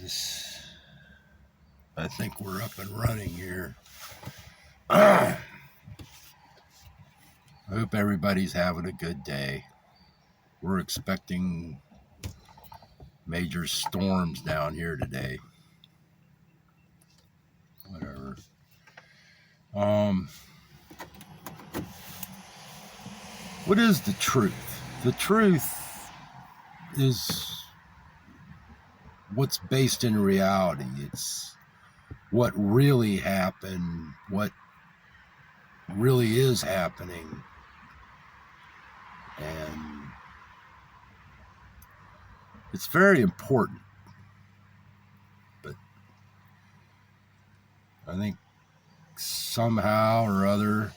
Jesus. I think we're up and running here. I hope everybody's having a good day. We're expecting major storms down here today. Whatever. What is the truth? The truth is what's based in reality. It's what really happened, what really is happening. And it's very important. But I think somehow or other,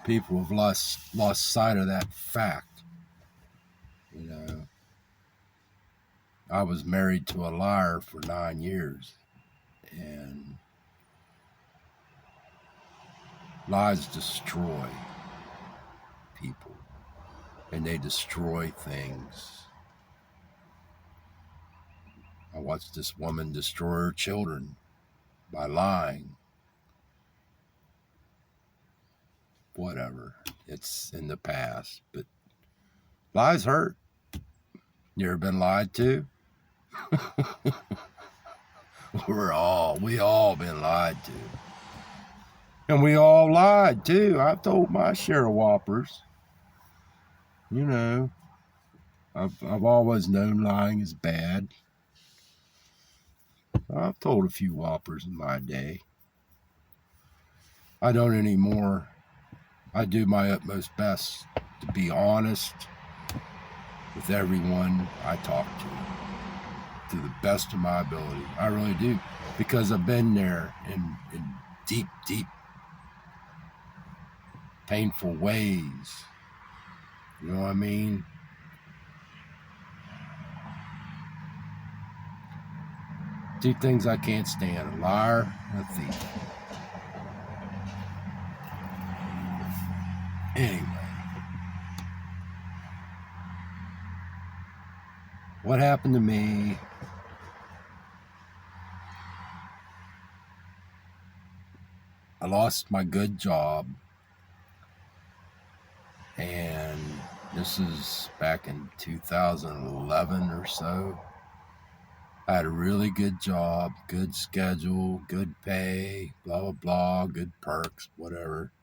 people have lost sight of that fact. You know, I was married to a liar for 9 years, and lies destroy people, and they destroy things. I watched this woman destroy her children by lying. Whatever, it's in the past, but lies hurt. You ever been lied to? We all been lied to. And we all lied too. I've told my share of whoppers. You know, I've always known lying is bad. I've told a few whoppers in my day. I don't anymore. I do my utmost best to be honest with everyone I talk to the best of my ability. I really do, because I've been there in deep, painful ways. You know what I mean? Two things I can't stand: a liar and a thief. Anyway, what happened to me? I lost my good job, and this is back in 2011 or so. I had a really good job, good schedule, good pay, blah, blah, blah, good perks, whatever.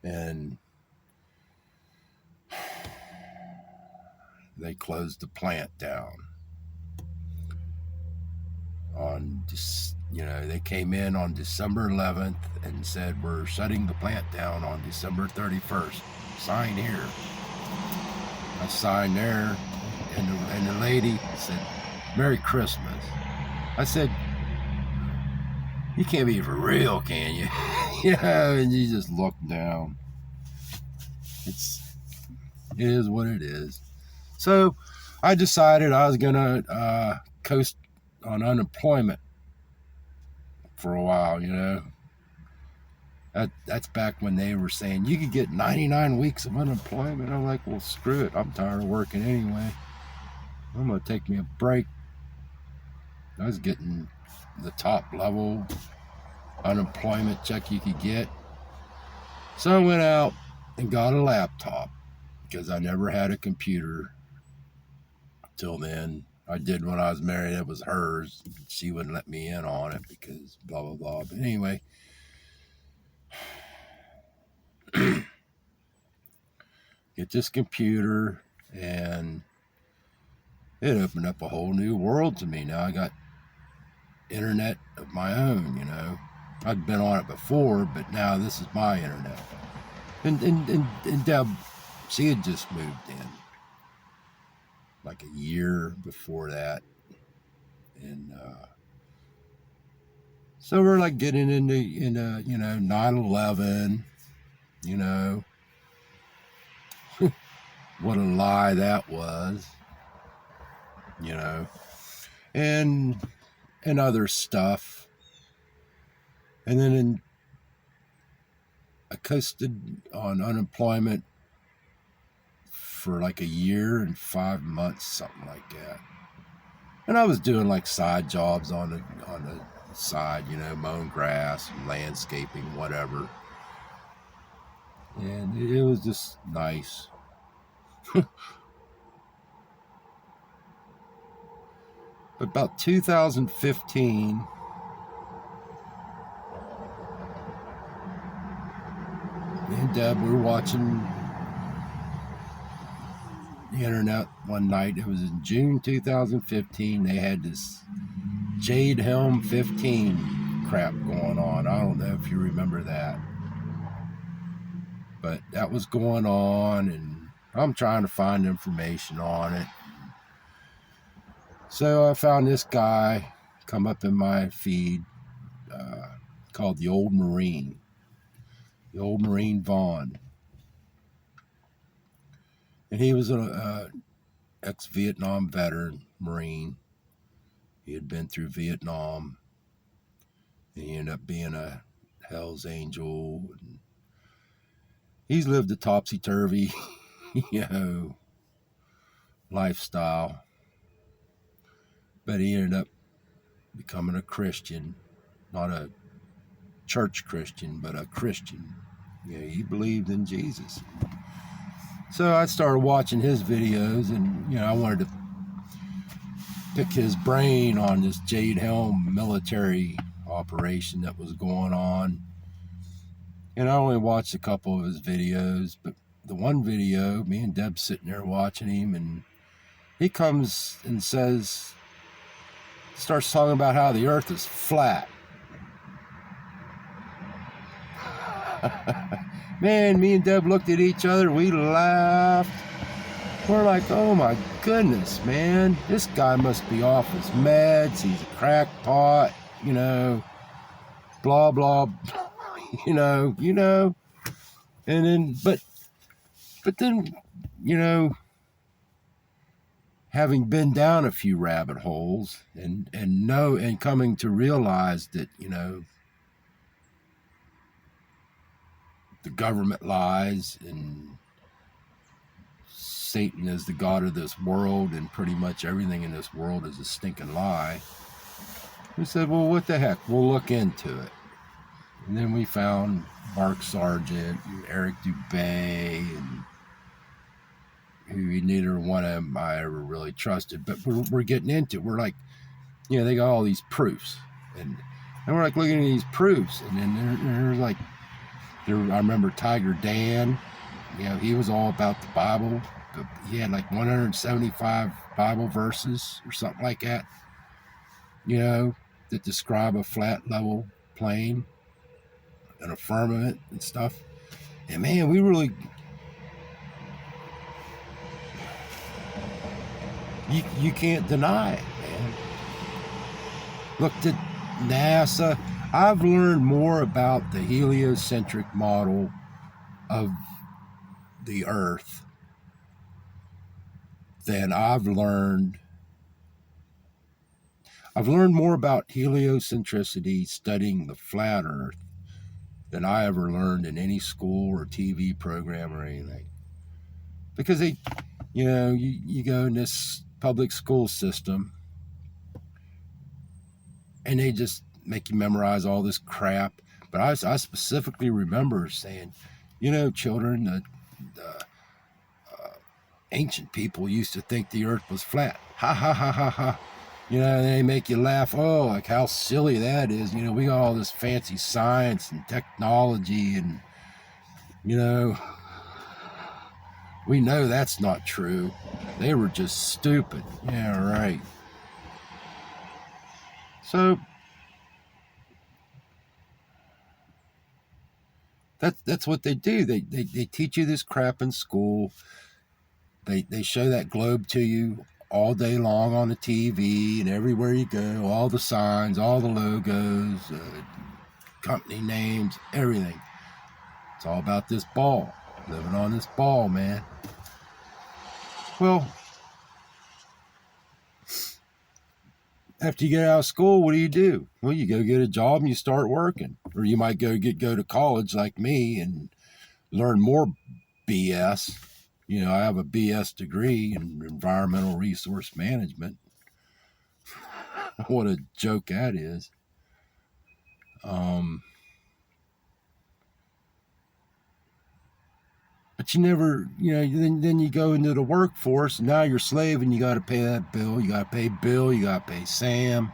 And they closed the plant down. They came in on December 11th and said, we're shutting the plant down on December 31st. Sign here. I signed there, and the lady said, Merry Christmas. I said, you can't be for real, can you? And you just look down. It is what it is. So I decided I was going to coast on unemployment for a while, That's back when they were saying you could get 99 weeks of unemployment. I'm like, well, screw it. I'm tired of working anyway. I'm going to take me a break. I was getting the top level unemployment check you could get. So I went out and got a laptop, because I never had a computer till then. I did when I was married. It was hers. She wouldn't let me in on it because blah, blah, blah. But anyway, get this computer, and it opened up a whole new world to me. Now I got internet of my own, I'd been on it before, but now this is my internet. And Deb, she had just moved in like a year before that. And so we're like getting into 9/11, what a lie that was, and other stuff. And then I coasted on unemployment for like a year and 5 months, something like that. And I was doing like side jobs on the side, you know, mowing grass, landscaping, whatever. And it was just nice. But about 2015, me and Deb, we were watching the internet one night. It was in June 2015. They had this Jade Helm 15 crap going on. I don't know if you remember that. But that was going on, and I'm trying to find information on it. So I found this guy come up in my feed called the Old Marine Vaughn. And he was an ex-Vietnam veteran Marine. He had been through Vietnam. And he ended up being a Hell's Angel. And he's lived a topsy-turvy, you know, lifestyle. But he ended up becoming a Christian, not a church Christian, but a Christian. You know, he believed in Jesus. So I started watching his videos, and, you know, I wanted to pick his brain on this Jade Helm military operation that was going on. And I only watched a couple of his videos, but the one video, me and Deb sitting there watching him, and he comes and starts talking about how the earth is flat. Man, me and Deb looked at each other, we laughed. We're like, oh my goodness, man, this guy must be off his meds, he's a crackpot, you know, blah, blah, you know. And then, but then, you know, having been down a few rabbit holes and coming to realize that, you know, the government lies and Satan is the god of this world and pretty much everything in this world is a stinking lie. We said, well, what the heck? We'll look into it. And then we found Mark Sargent and Eric Dubay, and who neither one of them I ever really trusted. But we're getting into it. We're like, you know, they got all these proofs. And we're like looking at these proofs. And then they're like, I remember Tiger Dan, you know, he was all about the Bible. He had like 175 Bible verses or something like that, you know, that describe a flat level plane and a firmament and stuff. And man, we really, you can't deny it, man. Looked at NASA. I've learned more about the heliocentric model of the Earth than I've learned more about heliocentricity studying the flat Earth than I ever learned in any school or TV program or anything. Because they, you know, you go in this public school system and they just make you memorize all this crap. But I specifically remember saying, you know, children, the ancient people used to think the earth was flat. Ha, ha, ha, ha, ha. You know, they make you laugh. Oh, like how silly that is. You know, we got all this fancy science and technology and, you know, we know that's not true. They were just stupid. Yeah, right. So that's what they do. They teach you this crap in school. They show that globe to you all day long on the TV and everywhere you go, all the signs, all the logos, company names, everything. It's all about this ball, living on this ball, man. Well, after you get out of school, what do? Well, you go get a job and you start working. Or you might go to college like me and learn more BS. You know, I have a BS degree in environmental resource management. What a joke that is. But you never, then you go into the workforce, and now you're a slave, and you got to pay that bill. You got to pay Bill. You got to pay Sam.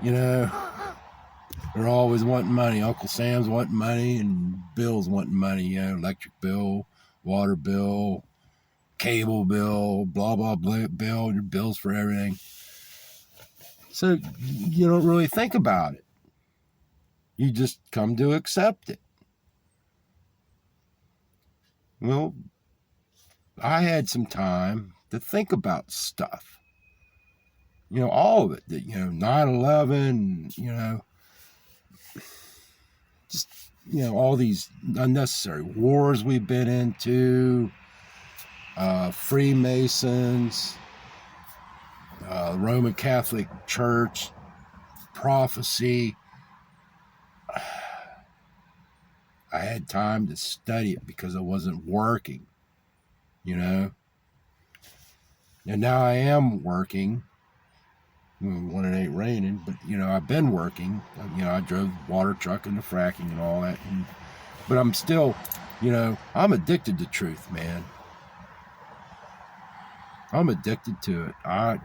They're always wanting money. Uncle Sam's wanting money, and Bill's wanting money. Electric bill, water bill, cable bill, blah, blah, blah, bill, your bills for everything. So you don't really think about it. You just come to accept it. Well, I had some time to think about stuff. All of it. 9/11, just, all these unnecessary wars we've been into, Freemasons, Roman Catholic Church, prophecy. I had time to study it because I wasn't working, And now I am working. When it ain't raining, but I've been working. I drove water truck and the fracking and all that, but I'm still, I'm addicted to truth, man. I'm addicted to it. And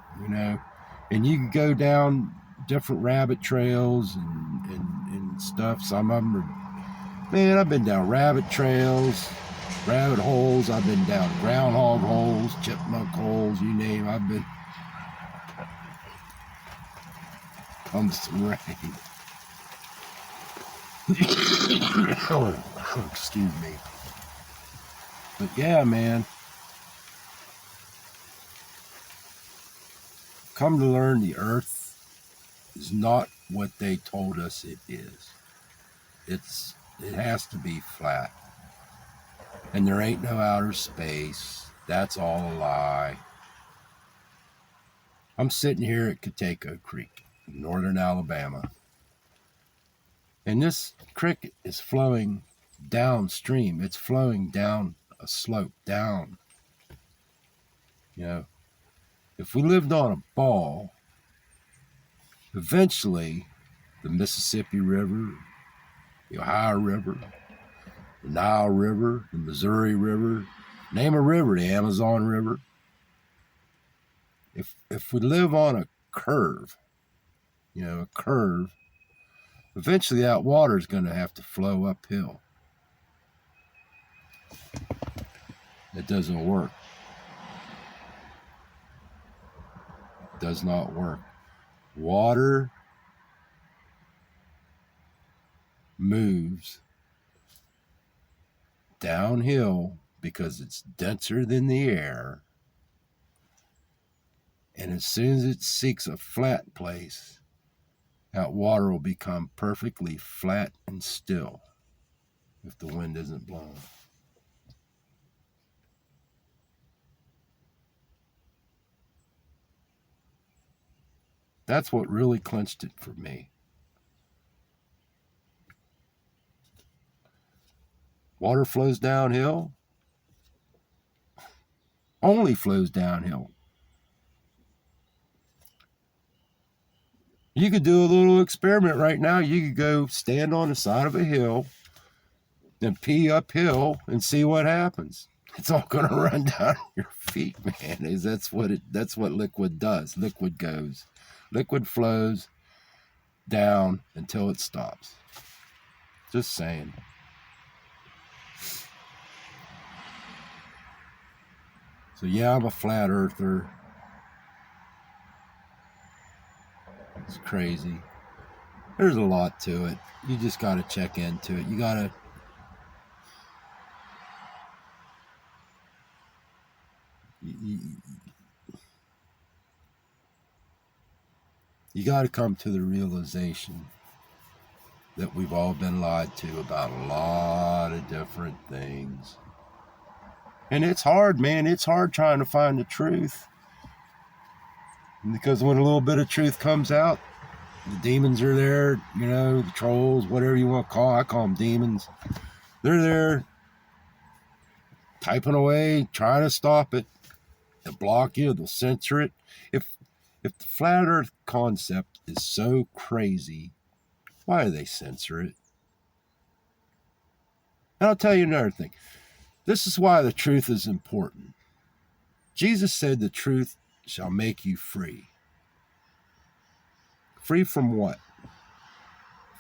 you can go down different rabbit trails and stuff. Some of them are, man, I've been down rabbit trails, rabbit holes. I've been down groundhog holes, chipmunk holes, you name. I've been. Comes some rain. Excuse me. But yeah, man. Come to learn the earth is not what they told us it is. It has to be flat. And there ain't no outer space. That's all a lie. I'm sitting here at Coteco Creek, northern Alabama. And this creek is flowing downstream. It's flowing down a slope, down. If we lived on a ball, eventually the Mississippi River, the Ohio River, the Nile River, the Missouri River, name a river, the Amazon River. If we live on a curve, eventually that water is going to have to flow uphill. It doesn't work. It does not work. Water moves downhill because it's denser than the air. And as soon as it seeks a flat place, that water will become perfectly flat and still if the wind isn't blowing. That's what really clinched it for me. Water flows downhill, only flows downhill. You could do a little experiment right now. You could go stand on the side of a hill and pee uphill and see what happens. It's all going to run down your feet, man. That's what liquid does. Liquid flows down until it stops. Just saying. So yeah, I'm a flat earther. It's crazy. There's a lot to it. You just got to check into it. You got to come to the realization that we've all been lied to about a lot of different things. And it's hard, man. It's hard trying to find the truth. Because when a little bit of truth comes out, the demons are there, the trolls, whatever you want to call it. I call them demons. They're there typing away, trying to stop it. They'll block you, they'll censor it. If the flat earth concept is so crazy, why do they censor it? And I'll tell you another thing. This is why the truth is important. Jesus said the truth shall make you free. Free from what?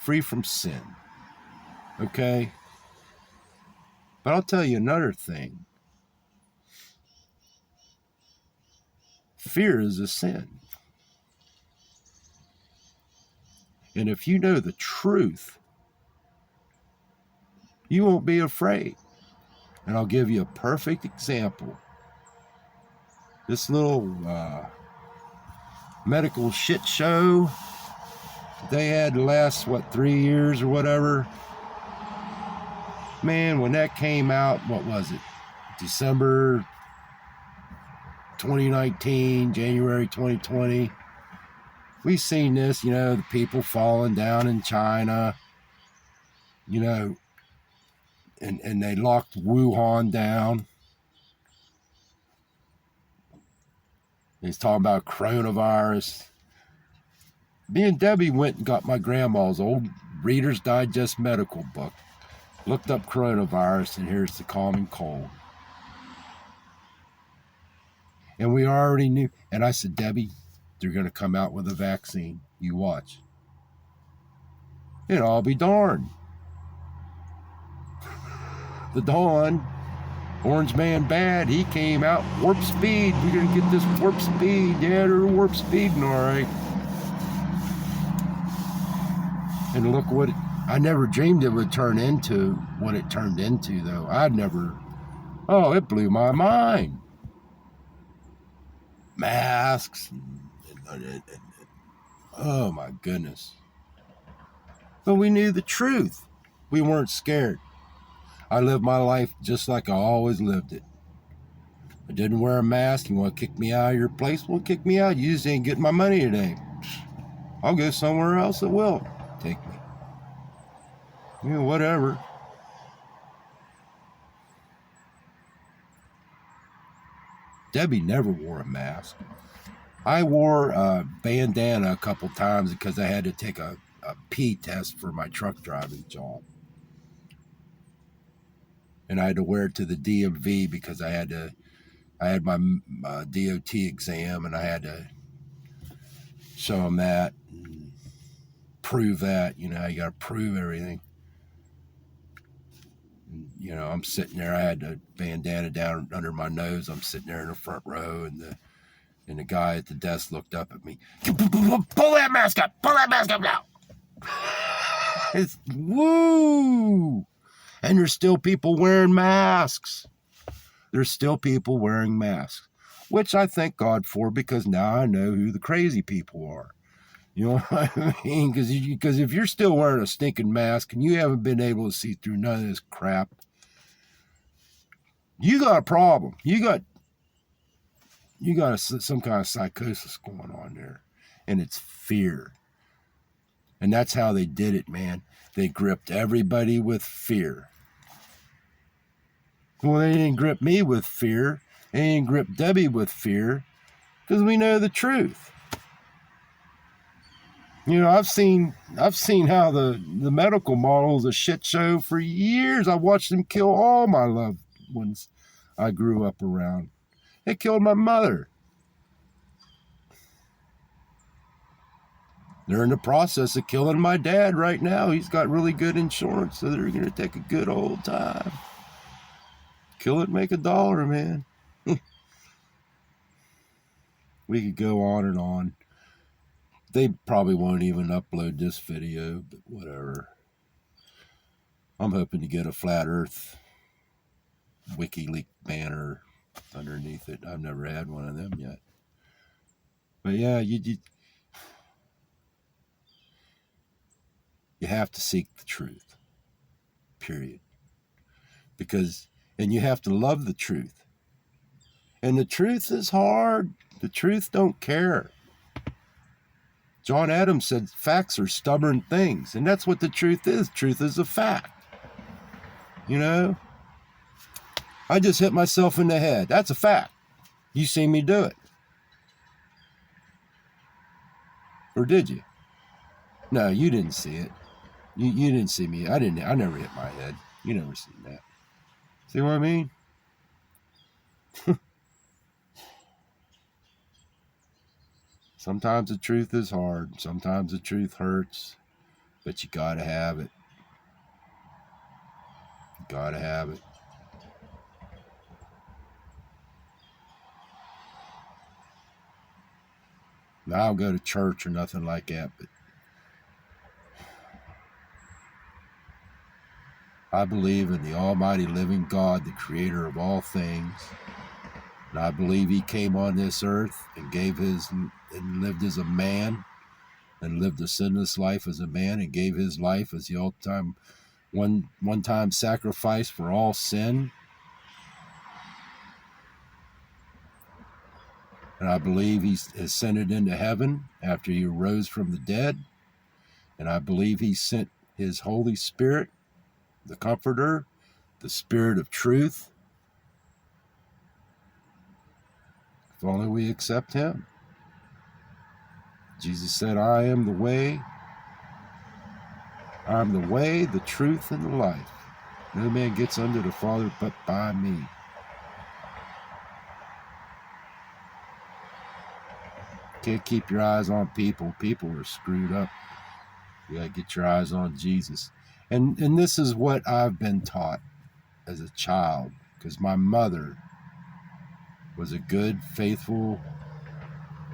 Free from sin. Okay? But I'll tell you another thing. Fear is a sin. And if you know the truth, you won't be afraid. And I'll give you a perfect example. This little medical shit show they had the last, 3 years or whatever. Man, when that came out, what was it? December 2019, January 2020. We've seen this, the people falling down in China, and they locked Wuhan down. He's talking about coronavirus. Me and Debbie went and got my grandma's old Reader's Digest medical book, looked up coronavirus, and here's the common cold. And we already knew. And I said, Debbie, they're going to come out with a vaccine. You watch. And I'll be darned. The Dawn, Orange Man Bad, he came out, warp speed. We're going to get this warp speed. Yeah, they're warp speeding, all right. And look what I never dreamed it would turn into what it turned into, though. It blew my mind. Masks. Oh, my goodness. But we knew the truth. We weren't scared. I lived my life just like I always lived it. I didn't wear a mask. You want to kick me out of your place? Well, kick me out. You just ain't getting my money today. I'll go somewhere else that will take me. Whatever. Debbie never wore a mask. I wore a bandana a couple times because I had to take a pee test for my truck driving job. And I had to wear it to the DMV because I had my DOT exam, and I had to show them that, and prove that. You got to prove everything. And, I'm sitting there. I had the bandana down under my nose. I'm sitting there in the front row, and the guy at the desk looked up at me. Pull that mask up! Pull that mask up now! It's woo! And there's still people wearing masks. There's still people wearing masks, which I thank God for, because now I know who the crazy people are. You know what I mean? Because if you're still wearing a stinking mask and you haven't been able to see through none of this crap, you got a problem. You got some kind of psychosis going on there, and it's fear. And that's how they did it, man. They gripped everybody with fear. Well, they didn't grip me with fear. They didn't grip Debbie with fear, because we know the truth. I've seen how the medical model is a shit show for years. I watched them kill all my loved ones I grew up around. They killed my mother. They're in the process of killing my dad right now. He's got really good insurance, so they're going to take a good old time. Kill it, make $1, man. We could go on and on. They probably won't even upload this video, but whatever. I'm hoping to get a Flat Earth WikiLeaks banner underneath it. I've never had one of them yet. But yeah, you have to seek the truth. Period. And you have to love the truth. And the truth is hard. The truth don't care. John Adams said facts are stubborn things. And that's what the truth is. Truth is a fact. I just hit myself in the head. That's a fact. You see me do it. Or did you? No, you didn't see it. You didn't see me. I never hit my head. You never seen that. See what I mean? Sometimes the truth is hard. Sometimes the truth hurts. But you gotta have it. You gotta have it. Now I don't go to church or nothing like that, but I believe in the almighty living God, the creator of all things. And I believe he came on this earth and lived as a man and lived a sinless life as a man and gave his life as the all-time one-time sacrifice for all sin. And I believe he ascended into heaven after he arose from the dead. And I believe he sent his Holy Spirit, the Comforter, the Spirit of truth. If only we accept him. Jesus said, I am the way, the truth, and the life. No man gets unto the Father but by me. Can't keep your eyes on people. People are screwed up. You gotta get your eyes on Jesus. And this is what I've been taught as a child, because my mother was a good, faithful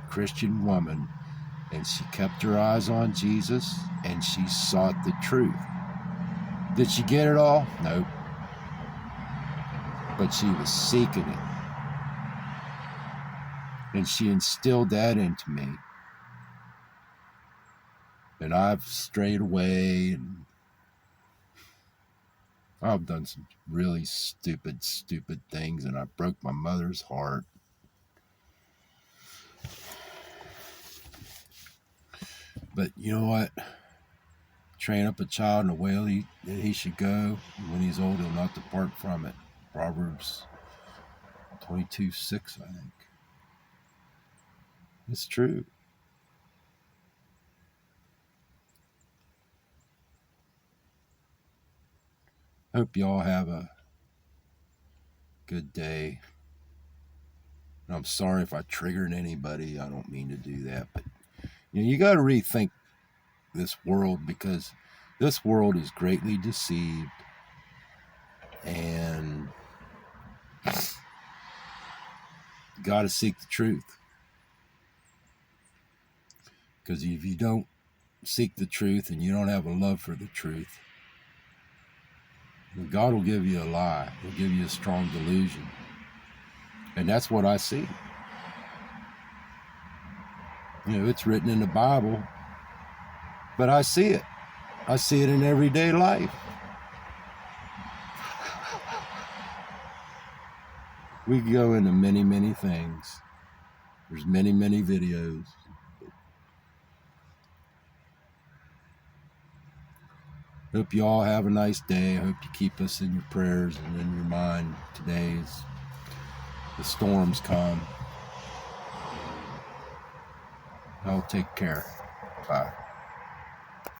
Christian woman, and she kept her eyes on Jesus, and she sought the truth. Did she get it all? Nope. But she was seeking it. And she instilled that into me. And I've strayed away, and I've done some really stupid things, and I broke my mother's heart. But you know what? Train up a child in the way that he should go. When he's old, he'll not depart from it. Proverbs 22:6, I think. It's true. Hope y'all have a good day. And I'm sorry if I triggered anybody. I don't mean to do that. But you got to rethink this world, because this world is greatly deceived. And you got to seek the truth. Because if you don't seek the truth and you don't have a love for the truth, God will give you a lie. He'll give you a strong delusion. And that's what I see. It's written in the Bible, but I see it. I see it in everyday life. We go into many things. There's many videos. Hope you all have a nice day. I hope you keep us in your prayers and in your mind today as the storms come. I'll take care. Bye.